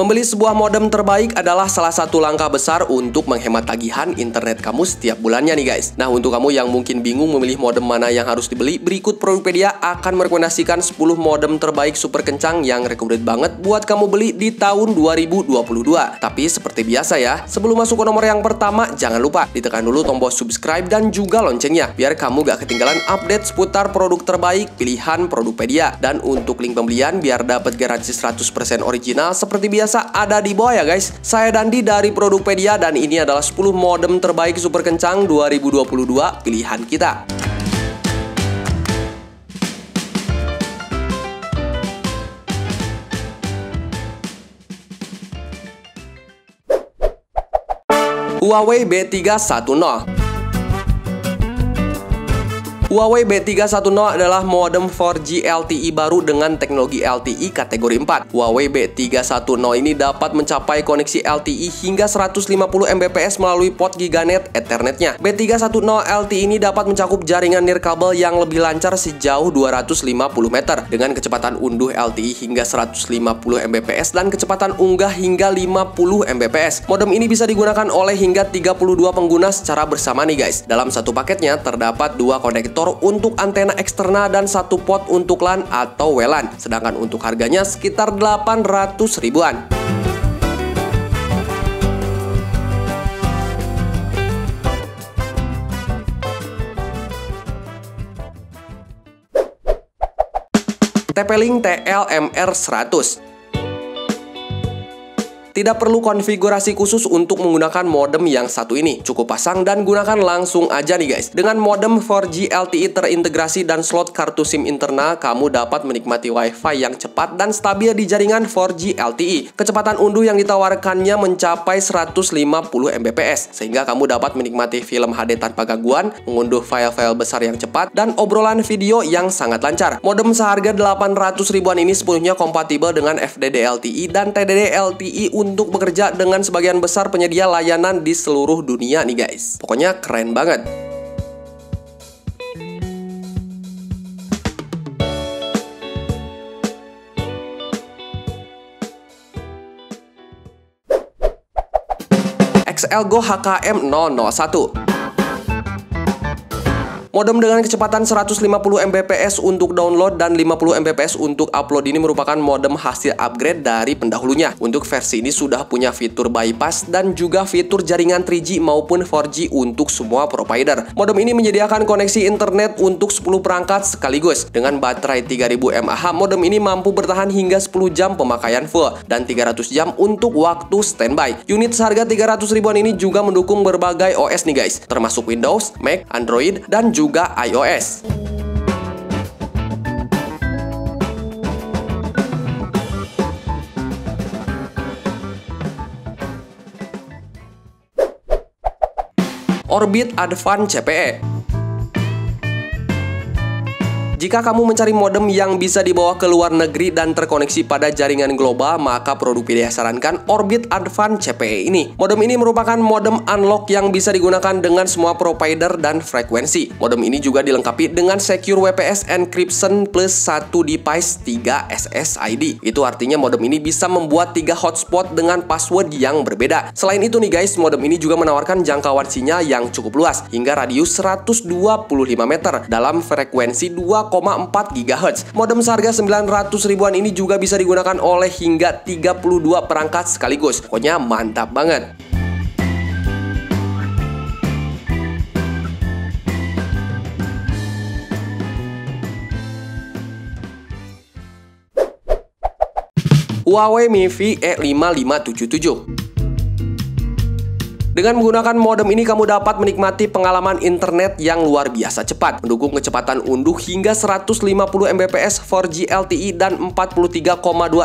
Membeli sebuah modem terbaik adalah salah satu langkah besar untuk menghemat tagihan internet kamu setiap bulannya nih guys. Nah, untuk kamu yang mungkin bingung memilih modem mana yang harus dibeli, berikut Produkpedia akan merekomendasikan 10 modem terbaik super kencang yang recommended banget buat kamu beli di tahun 2022. Tapi seperti biasa ya, sebelum masuk ke nomor yang pertama, jangan lupa ditekan dulu tombol subscribe dan juga loncengnya biar kamu gak ketinggalan update seputar produk terbaik pilihan Produkpedia. Dan untuk link pembelian biar dapat garansi 100% original seperti biasa ada di bawah ya guys. Saya Dandi dari Produkpedia dan ini adalah 10 modem terbaik super kencang 2022 pilihan kita. Huawei B310. Huawei B310 adalah modem 4G LTE baru dengan teknologi LTE kategori 4. Huawei B310 ini dapat mencapai koneksi LTE hingga 150 Mbps melalui port Giganet Ethernetnya. B310 LTE ini dapat mencakup jaringan nirkabel yang lebih lancar sejauh 250 meter dengan kecepatan unduh LTE hingga 150 Mbps dan kecepatan unggah hingga 50 Mbps. Modem ini bisa digunakan oleh hingga 32 pengguna secara bersama nih guys. Dalam satu paketnya terdapat dua konektor untuk antena eksternal dan satu port untuk LAN atau WLAN. Sedangkan untuk harganya sekitar 800 ribuan. TP-Link TL-MR100. Tidak perlu konfigurasi khusus untuk menggunakan modem yang satu ini. Cukup pasang dan gunakan langsung aja nih guys. Dengan modem 4G LTE terintegrasi dan slot kartu SIM internal, kamu dapat menikmati WiFi yang cepat dan stabil di jaringan 4G LTE. Kecepatan unduh yang ditawarkannya mencapai 150 Mbps, sehingga kamu dapat menikmati film HD tanpa gangguan, mengunduh file-file besar yang cepat, dan obrolan video yang sangat lancar. Modem seharga 800 ribuan ini sepenuhnya kompatibel dengan FDD LTE dan TDD LTE untuk bekerja dengan sebagian besar penyedia layanan di seluruh dunia nih guys. Pokoknya keren banget. XL-Go HKM001. Modem dengan kecepatan 150 Mbps untuk download dan 50 Mbps untuk upload ini merupakan modem hasil upgrade dari pendahulunya. Untuk versi ini sudah punya fitur bypass dan juga fitur jaringan 3G maupun 4G untuk semua provider. Modem ini menyediakan koneksi internet untuk 10 perangkat sekaligus. Dengan baterai 3000 mAh, modem ini mampu bertahan hingga 10 jam pemakaian full dan 300 jam untuk waktu standby. Unit seharga 300 ribuan ini juga mendukung berbagai OS nih guys, termasuk Windows, Mac, Android, dan juga iOS. Orbit Advanced CPE. Jika kamu mencari modem yang bisa dibawa ke luar negeri dan terkoneksi pada jaringan global, maka Produkpedia sarankan Orbit Advanced CPE ini. Modem ini merupakan modem unlock yang bisa digunakan dengan semua provider dan frekuensi. Modem ini juga dilengkapi dengan Secure WPS Encryption plus 1 device 3 SSID. Itu artinya modem ini bisa membuat 3 hotspot dengan password yang berbeda. Selain itu nih guys, modem ini juga menawarkan jangkauan sinyal yang cukup luas hingga radius 125 meter dalam frekuensi 2,4 GHz. Modem seharga 900 ribuan ini juga bisa digunakan oleh hingga 32 perangkat sekaligus. Pokoknya mantap banget. Huawei MIFI E5577. Dengan menggunakan modem ini, kamu dapat menikmati pengalaman internet yang luar biasa cepat, mendukung kecepatan unduh hingga 150 Mbps 4G LTE dan 43,2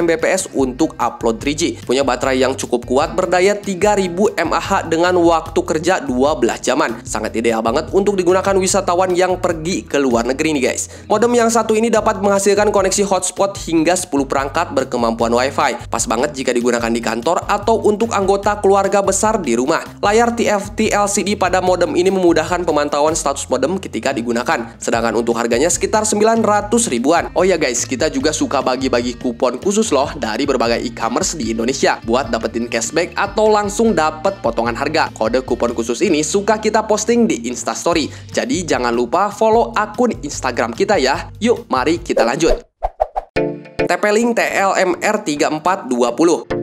Mbps untuk upload 3G. Punya baterai yang cukup kuat berdaya 3000 mAh dengan waktu kerja 12 jaman. Sangat ideal banget untuk digunakan wisatawan yang pergi ke luar negeri nih guys. Modem yang satu ini dapat menghasilkan koneksi hotspot hingga 10 perangkat berkemampuan WiFi. Pas banget jika digunakan di kantor atau untuk anggota keluarga besar di rumah. Layar TFT LCD pada modem ini memudahkan pemantauan status modem ketika digunakan. Sedangkan untuk harganya sekitar 900 ribuan. Oh ya guys, kita juga suka bagi-bagi kupon khusus loh dari berbagai e-commerce di Indonesia buat dapetin cashback atau langsung dapet potongan harga. Kode kupon khusus ini suka kita posting di Instastory. Jadi jangan lupa follow akun Instagram kita ya. Yuk, mari kita lanjut. TP-Link TLMR3420.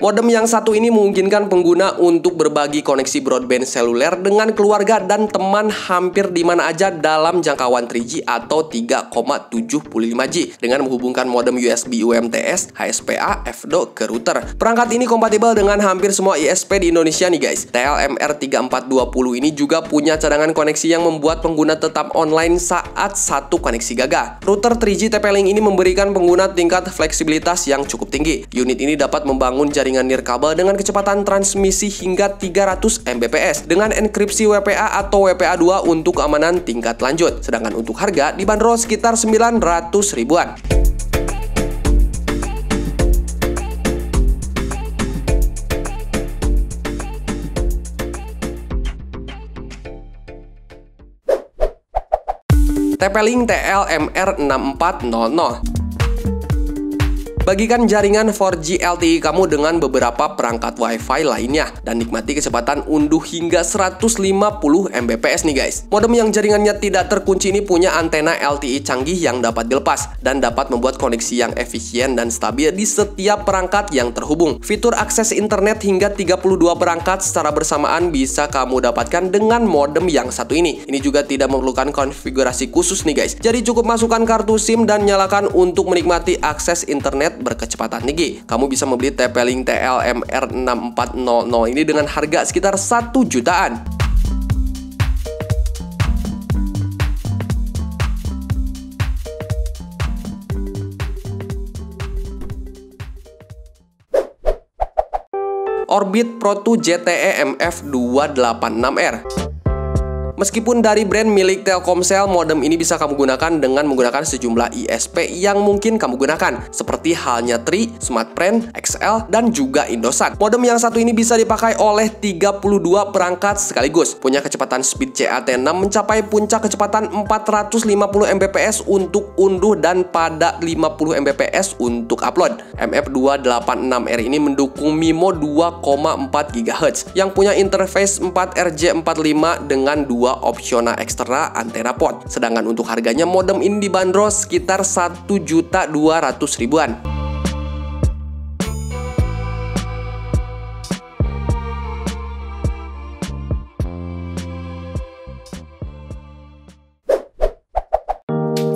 Modem yang satu ini memungkinkan pengguna untuk berbagi koneksi broadband seluler dengan keluarga dan teman hampir di mana aja dalam jangkauan 3G atau 3,75G dengan menghubungkan modem USB UMTS, HSPA, FDO ke router. Perangkat ini kompatibel dengan hampir semua ISP di Indonesia nih guys. TLMR3420 ini juga punya cadangan koneksi yang membuat pengguna tetap online saat satu koneksi gagal. Router 3G TP-Link ini memberikan pengguna tingkat fleksibilitas yang cukup tinggi. Unit ini dapat membangun jaringan nirkabel dengan kecepatan transmisi hingga 300 Mbps dengan enkripsi WPA atau WPA2 untuk keamanan tingkat lanjut. Sedangkan untuk harga dibanderol sekitar 900 ribuan. TP-Link TLMR6400. Bagikan jaringan 4G LTE kamu dengan beberapa perangkat Wi-Fi lainnya dan nikmati kecepatan unduh hingga 150 Mbps nih guys. Modem yang jaringannya tidak terkunci ini punya antena LTE canggih yang dapat dilepas dan dapat membuat koneksi yang efisien dan stabil di setiap perangkat yang terhubung. Fitur akses internet hingga 32 perangkat secara bersamaan bisa kamu dapatkan dengan modem yang satu ini. Ini juga tidak memerlukan konfigurasi khusus nih guys. Jadi cukup masukkan kartu SIM dan nyalakan untuk menikmati akses internet berkecepatan tinggi. Kamu bisa membeli TP-Link TLMR6400 ini dengan harga sekitar 1 jutaan. Orbit Pro 2 JTE MF286R. Meskipun dari brand milik Telkomsel, modem ini bisa kamu gunakan dengan menggunakan sejumlah ISP yang mungkin kamu gunakan, seperti halnya Tri, Smartfren, XL, dan juga Indosat. Modem yang satu ini bisa dipakai oleh 32 perangkat sekaligus. Punya kecepatan speed CAT6 mencapai puncak kecepatan 450 Mbps untuk unduh dan pada 50 Mbps untuk upload. MF286R ini mendukung MIMO 2,4 GHz yang punya interface 4RJ45 dengan 2 opsional eksternal antena port. Sedangkan untuk harganya modem ini dibanderol sekitar 1.200.000 ribuan.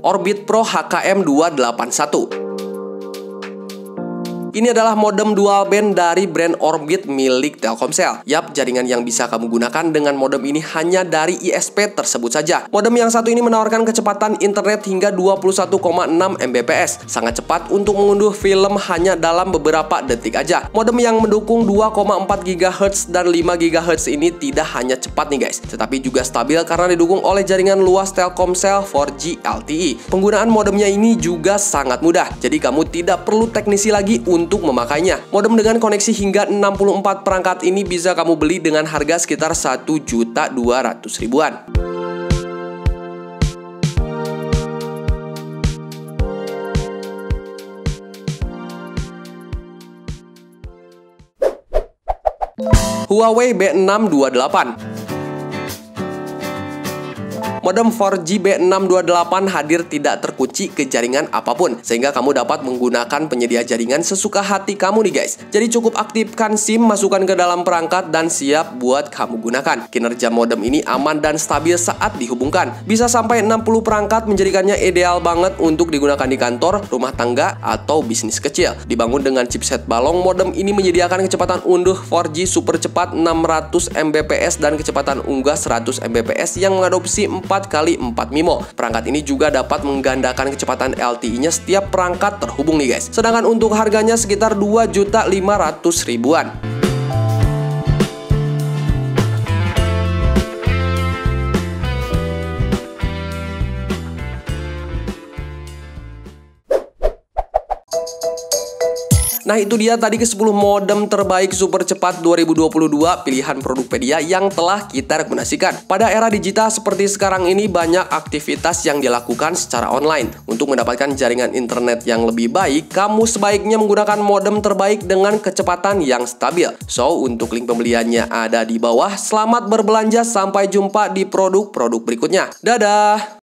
Orbit Pro HKM 281. Ini adalah modem dual band dari brand Orbit milik Telkomsel. Yap, jaringan yang bisa kamu gunakan dengan modem ini hanya dari ISP tersebut saja. Modem yang satu ini menawarkan kecepatan internet hingga 21,6 Mbps. Sangat cepat untuk mengunduh film hanya dalam beberapa detik aja. Modem yang mendukung 2,4 GHz dan 5 GHz ini tidak hanya cepat nih guys, tetapi juga stabil karena didukung oleh jaringan luas Telkomsel 4G LTE. Penggunaan modemnya ini juga sangat mudah, jadi kamu tidak perlu teknisi lagi untuk memakainya. Modem dengan koneksi hingga 64 perangkat ini bisa kamu beli dengan harga sekitar 1.200.000 ribuan. Huawei B628. Modem 4G B628 hadir tidak terkunci ke jaringan apapun, sehingga kamu dapat menggunakan penyedia jaringan sesuka hati kamu nih guys. Jadi cukup aktifkan SIM, masukkan ke dalam perangkat dan siap buat kamu gunakan. Kinerja modem ini aman dan stabil saat dihubungkan. Bisa sampai 60 perangkat menjadikannya ideal banget untuk digunakan di kantor, rumah tangga, atau bisnis kecil. Dibangun dengan chipset balong, modem ini menyediakan kecepatan unduh 4G super cepat 600 Mbps dan kecepatan unggah 100 Mbps yang mengadopsi 4x4 MIMO. Perangkat ini juga dapat menggandakan kecepatan LTE-nya setiap perangkat terhubung nih guys. Sedangkan untuk harganya sekitar 2.500.000 ribuan. Nah itu dia tadi ke-10 modem terbaik super cepat 2022 pilihan Produkpedia yang telah kita rekomendasikan. Pada era digital seperti sekarang ini banyak aktivitas yang dilakukan secara online. Untuk mendapatkan jaringan internet yang lebih baik, kamu sebaiknya menggunakan modem terbaik dengan kecepatan yang stabil. So, untuk link pembeliannya ada di bawah. Selamat berbelanja, sampai jumpa di produk-produk berikutnya. Dadah!